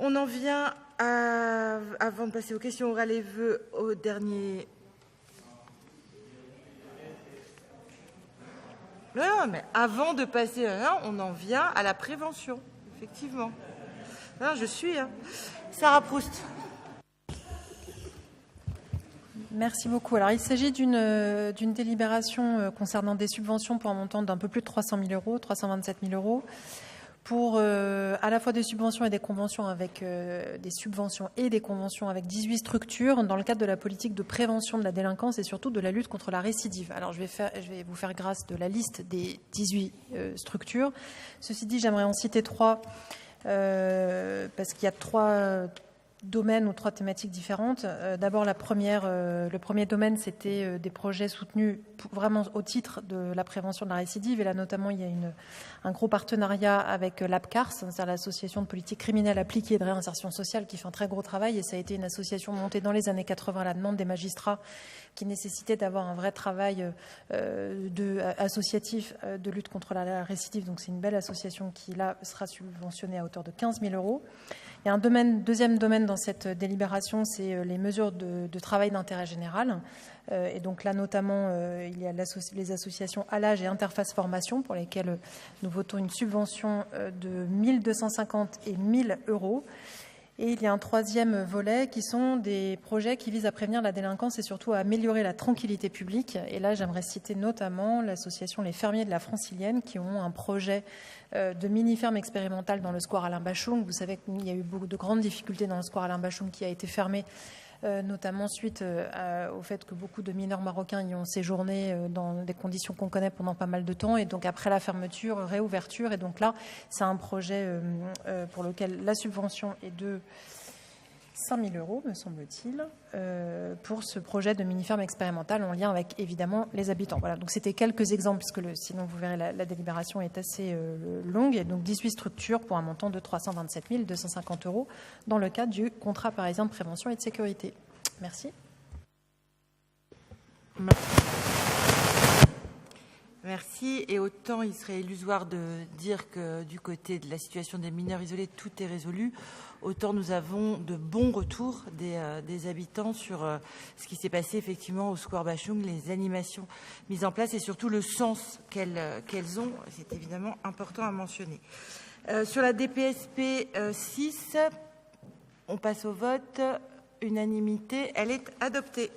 On en vient, avant de passer aux questions orales et vœux, au dernier... Non, mais avant de passer, on en vient à la prévention, effectivement. Non, je suis... Sarah Proust. Merci beaucoup. Alors, il s'agit d'une délibération concernant des subventions pour un montant d'un peu plus de 300 000 euros, 327 000 euros, pour à la fois des subventions et des conventions avec des subventions et des conventions avec 18 structures dans le cadre de la politique de prévention de la délinquance et surtout de la lutte contre la récidive. Alors, je vais vous faire grâce de la liste des 18 structures. Ceci dit, j'aimerais en citer 3 parce qu'il y a 3 domaines ou 3 thématiques différentes. D'abord, le premier domaine, c'était des projets soutenus vraiment au titre de la prévention de la récidive. Et là, notamment, il y a un gros partenariat avec l'APCARS, c'est-à-dire l'association de politique criminelle appliquée et de réinsertion sociale, qui fait un très gros travail. Et ça a été une association montée dans les années 80 à la demande des magistrats, qui nécessitait d'avoir un vrai travail associatif de lutte contre la récidive. Donc, c'est une belle association qui, là, sera subventionnée à hauteur de 15 000 euros. Il y a un deuxième domaine dans cette délibération, c'est les mesures de travail d'intérêt général. Et donc là, notamment, il y a les associations Alage et Interface Formation pour lesquelles nous votons une subvention de 1 250 et 1 000 euros. Et il y a un troisième volet qui sont des projets qui visent à prévenir la délinquance et surtout à améliorer la tranquillité publique. Et là, j'aimerais citer notamment l'association Les Fermiers de la Francilienne qui ont un projet de mini-ferme expérimentale dans le square Alain Bachung. Vous savez qu'il y a eu beaucoup de grandes difficultés dans le square Alain Bachung qui a été fermé, notamment suite au fait que beaucoup de mineurs marocains y ont séjourné dans des conditions qu'on connaît pendant pas mal de temps. Et donc après la fermeture, réouverture. Et donc là, c'est un projet pour lequel la subvention est de 5 000 euros, me semble-t-il, pour ce projet de mini-ferme expérimentale en lien avec, évidemment, les habitants. Voilà, donc c'était quelques exemples, puisque sinon, vous verrez, la délibération est assez longue. Et donc 18 structures pour un montant de 327 250 euros dans le cadre du contrat parisien de prévention et de sécurité. Merci. Merci. Et autant il serait illusoire de dire que du côté de la situation des mineurs isolés, tout est résolu, autant nous avons de bons retours des habitants sur ce qui s'est passé effectivement au Square Bachung, les animations mises en place et surtout le sens qu'elles ont. C'est évidemment important à mentionner. Sur la DPSP 6, on passe au vote. Unanimité, elle est adoptée.